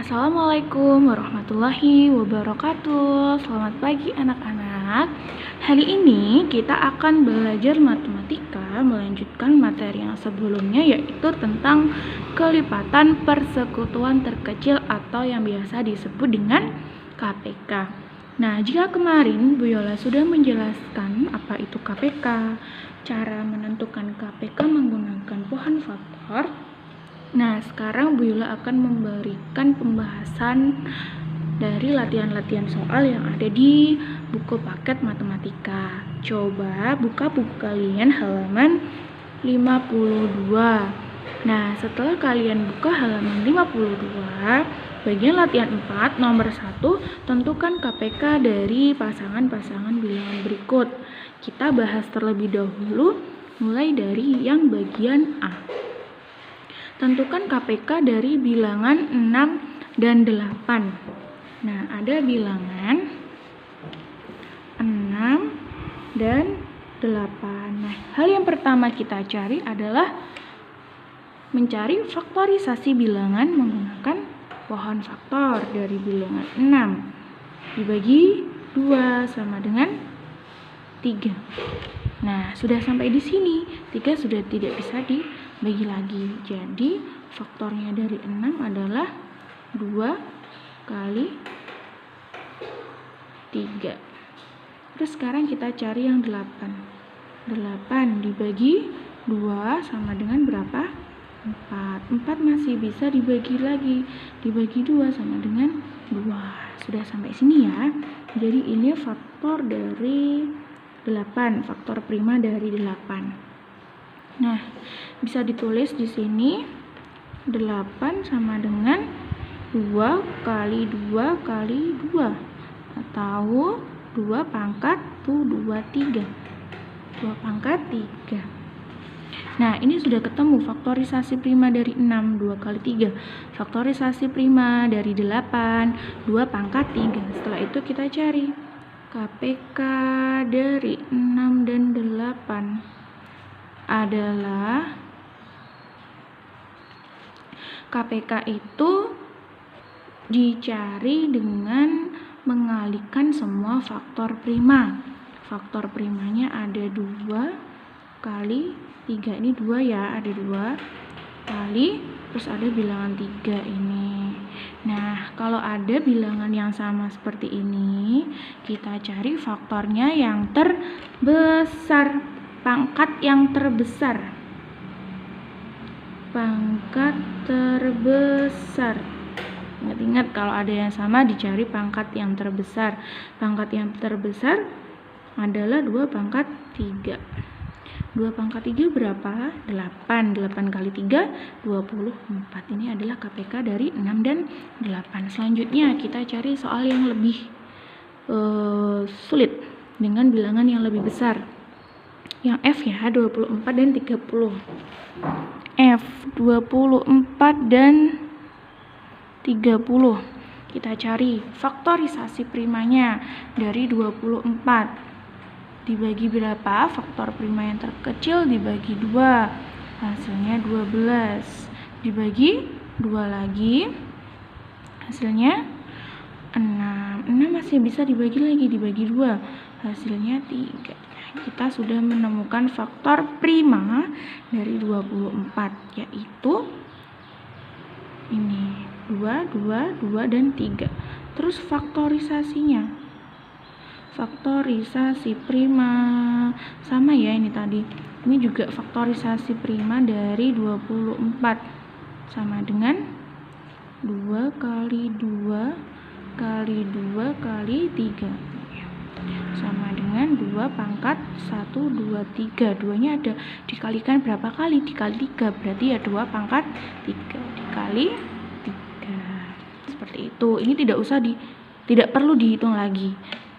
Assalamualaikum warahmatullahi wabarakatuh. Selamat pagi anak-anak. Hari ini kita akan belajar matematika, melanjutkan materi yang sebelumnya, yaitu tentang kelipatan persekutuan terkecil atau yang biasa disebut dengan KPK. Nah, jika kemarin Bu Yola sudah menjelaskan apa itu KPK, cara menentukan KPK menggunakan pohon faktor. Nah, sekarang Bu Yola akan memberikan pembahasan dari latihan-latihan soal yang ada di buku paket matematika. Coba buka buku kalian halaman 52. Nah, setelah kalian buka halaman 52, bagian latihan 4, nomor 1, tentukan KPK dari pasangan-pasangan bilangan berikut. Kita bahas terlebih dahulu mulai dari yang bagian A. Tentukan KPK dari bilangan 6 dan 8. Nah, ada bilangan 6 dan 8. Nah, hal yang pertama kita cari adalah mencari faktorisasi bilangan menggunakan pohon faktor dari bilangan 6. Dibagi 2 sama dengan 3. Nah, sudah sampai di sini. 3 sudah tidak bisa dibagi lagi. Jadi, faktornya dari 6 adalah 2 kali 3. Terus sekarang kita cari yang 8. 8 dibagi 2 sama dengan berapa? 4. 4 masih bisa dibagi lagi. Dibagi 2 sama dengan 2. Sudah sampai sini ya. Jadi, ini faktor dari 8, faktor prima dari 8. Nah, bisa ditulis di sini 8 sama dengan 2 kali 2 kali 2 atau 2 pangkat 3. 2 pangkat 3. Nah, ini sudah ketemu faktorisasi prima dari 6, 2 kali 3. Faktorisasi prima dari 8, 2 pangkat 3. Setelah itu kita cari KPK dari 6 dan 8 adalah KPK itu dicari dengan mengalihkan semua faktor prima. Faktor primanya ada 2 kali 3. Ini 2 ya, ada 2 kali, terus ada bilangan 3 ini. Nah, kalau ada bilangan yang sama seperti ini, kita cari faktornya yang terbesar, pangkat yang terbesar. Pangkat terbesar. Ingat-ingat, kalau ada yang sama dicari pangkat yang terbesar. Pangkat yang terbesar adalah 2 pangkat 3. 2 pangkat 3 berapa? 8. 8 kali 3, 24. Ini adalah KPK dari 6 dan 8. Selanjutnya kita cari soal yang lebih sulit dengan bilangan yang lebih besar. Yang F ya, 24 dan 30. F 24 dan 30. Kita cari faktorisasi primanya dari 24. Dibagi berapa? Faktor prima yang terkecil dibagi 2. Hasilnya 12. Dibagi 2 lagi. Hasilnya 6. 6 masih bisa dibagi lagi, dibagi 2. Hasilnya 3. Kita sudah menemukan faktor prima dari 24, yaitu ini 2, 2, 2, dan 3. Terus faktorisasinya. Faktorisasi prima sama ya ini tadi. Ini juga faktorisasi prima dari 24 sama dengan 2 kali 2 kali 2 kali 3 sama dengan 2 pangkat 1, 2, 3. 2-nya ada dikalikan berapa kali? Dikali 3, berarti ya 2 pangkat 3 dikali 3. Seperti itu. Ini tidak perlu dihitung lagi.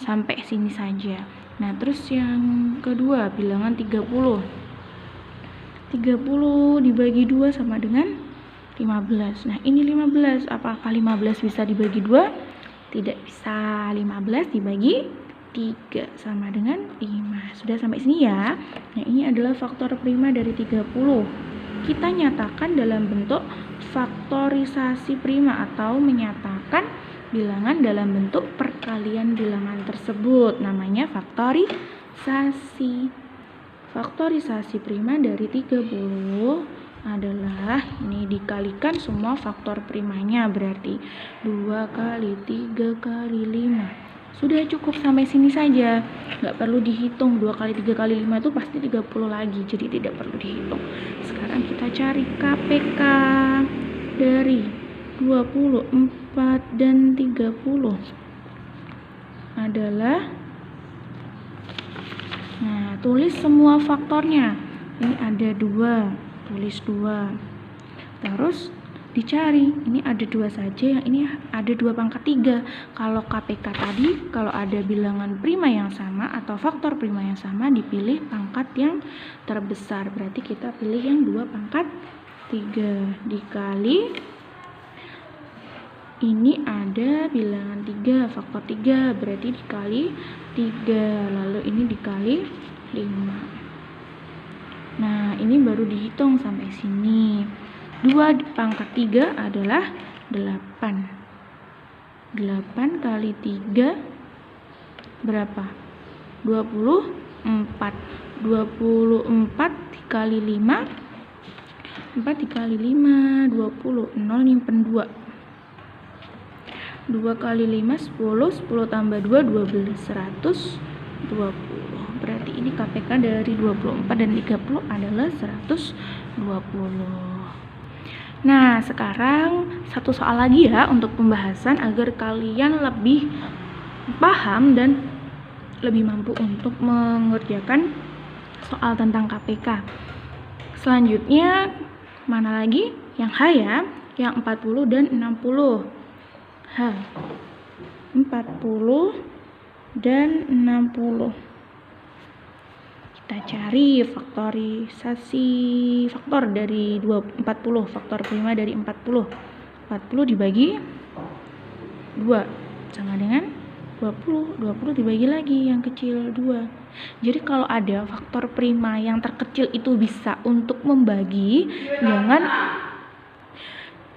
Sampai sini saja. Nah, terus yang kedua, bilangan 30. 30 dibagi 2 sama dengan 15. Nah, ini 15. Apakah 15 bisa dibagi 2? Tidak bisa. 15 dibagi 3 sama dengan 5. Sudah sampai sini ya. Nah, ini adalah faktor prima dari 30. kita nyatakan dalam bentuk faktorisasi prima atau menyatakan bilangan dalam bentuk perkalian bilangan tersebut. Namanya faktorisasi. Faktorisasi prima dari 30 adalah ini dikalikan semua faktor primanya, berarti 2 kali 3 kali 5. Sudah cukup sampai sini saja, nggak perlu dihitung. 2 kali 3 kali 5 itu pasti 30 lagi, jadi tidak perlu dihitung. Sekarang kita cari KPK dari 24 dan 30 adalah, nah, tulis semua faktornya. Ini ada 2, tulis 2. Terus dicari, ini ada 2 saja, yang ini ada 2 pangkat 3. Kalau KPK tadi, kalau ada bilangan prima yang sama atau faktor prima yang sama, dipilih pangkat yang terbesar. Berarti kita pilih yang 2 pangkat 3 dikali, ini ada bilangan 3, faktor 3, berarti dikali 3, lalu ini dikali 5. Nah, ini baru dihitung sampai sini. 2 pangkat 3 adalah 8. 8 kali 3 berapa? 24. 24 dikali 5, 4 dikali 5, 20. 0 nyimpen 2. 2 kali 5, 10. 10 tambah 2, 12. 120. Berarti ini KPK dari 24 dan 30 adalah 120. Nah, sekarang satu soal lagi ya untuk pembahasan agar kalian lebih paham dan lebih mampu untuk mengerjakan soal tentang KPK. Selanjutnya, mana lagi? Yang H ya, yang 40 dan 60. H, 40 dan 60. Kita cari faktorisasi faktor dari 40, faktor prima dari 40. 40 dibagi 2 sama dengan 20. 20 dibagi lagi yang kecil 2. Jadi kalau ada faktor prima yang terkecil itu bisa untuk membagi,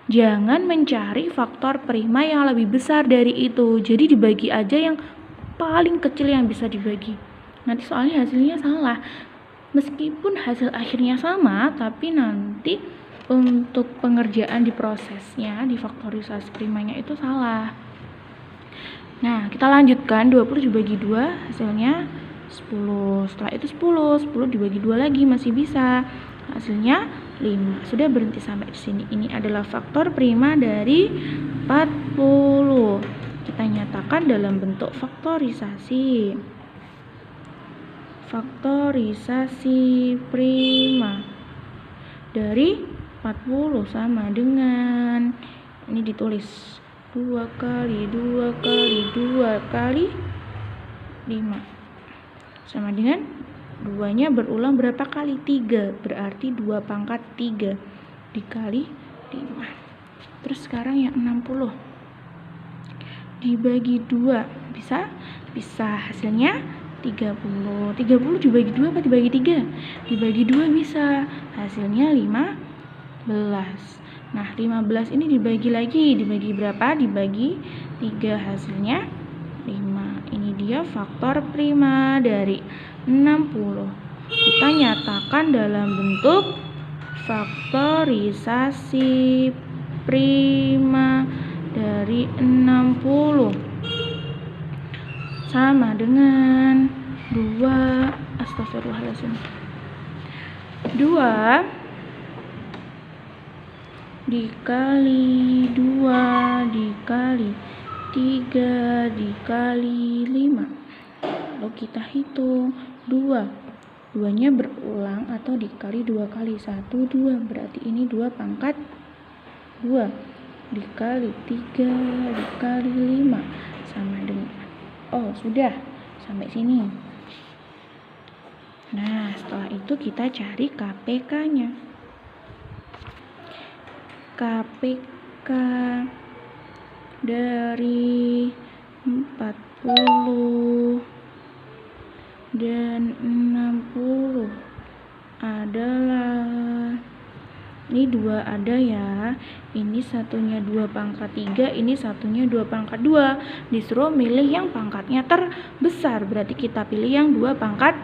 jangan mencari faktor prima yang lebih besar dari itu. Jadi dibagi aja yang paling kecil yang bisa dibagi. Nanti soalnya hasilnya salah. Meskipun hasil akhirnya sama, tapi nanti untuk pengerjaan di prosesnya, di faktorisasi primanya itu salah. Nah, kita lanjutkan. 20 dibagi 2 hasilnya 10. Setelah itu 10 dibagi 2 lagi masih bisa. Hasilnya 5. Sudah berhenti sampai di sini. Ini adalah faktor prima dari 40. Kita nyatakan dalam bentuk faktorisasi. Faktorisasi prima dari 40 sama dengan, ini ditulis 2 kali 2 kali 2 kali 5 sama dengan 2-nya berulang berapa kali? 3, berarti 2 pangkat 3 dikali 5. Terus sekarang yang 60 dibagi 2 bisa? Bisa, hasilnya 30. 30 dibagi 2 apa dibagi 3? Dibagi 2 bisa, hasilnya 15. Nah, 15 ini dibagi lagi, dibagi berapa? Dibagi 3, hasilnya 5. Ini dia faktor prima dari 60. Kita nyatakan dalam bentuk faktorisasi prima dari 60 sama dengan 2, astagfirullahaladzim, 2 dikali 2 dikali 3 dikali 5. Lalu kita hitung 2. 2-nya berulang atau dikali 2 kali 1, 2. Berarti ini 2 pangkat 2 dikali 3 dikali 5 sama dengan, oh sudah sampai sini. Nah, setelah itu kita cari KPK-nya. KPK dari 40 dan 60 adalah 2 ada ya. Ini satunya 2 pangkat 3, ini satunya 2 pangkat 2. Disuruh milih yang pangkatnya terbesar. Berarti kita pilih yang 2 pangkat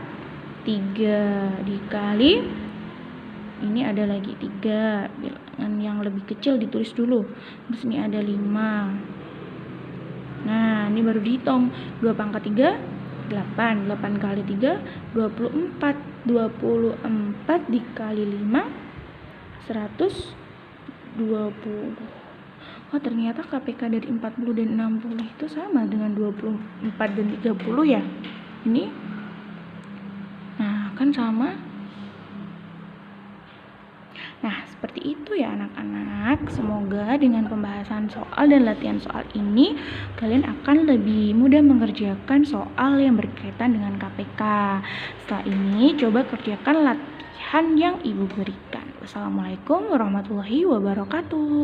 3 dikali, ini ada lagi 3. Bilangan yang lebih kecil ditulis dulu. Terus ini ada 5. Nah, ini baru dihitung. 2 pangkat 3, 8. 8 kali 3, 24. 24 dikali 5, 120. Oh, ternyata KPK dari 40 dan 60 itu sama dengan 24 dan 30 ya. Ini, nah kan sama. Nah, seperti itu ya anak-anak. Semoga dengan pembahasan soal dan latihan soal ini, kalian akan lebih mudah mengerjakan soal yang berkaitan dengan KPK. Setelah ini, coba kerjakan latihan yang Ibu berikan. Wassalamualaikum warahmatullahi wabarakatuh.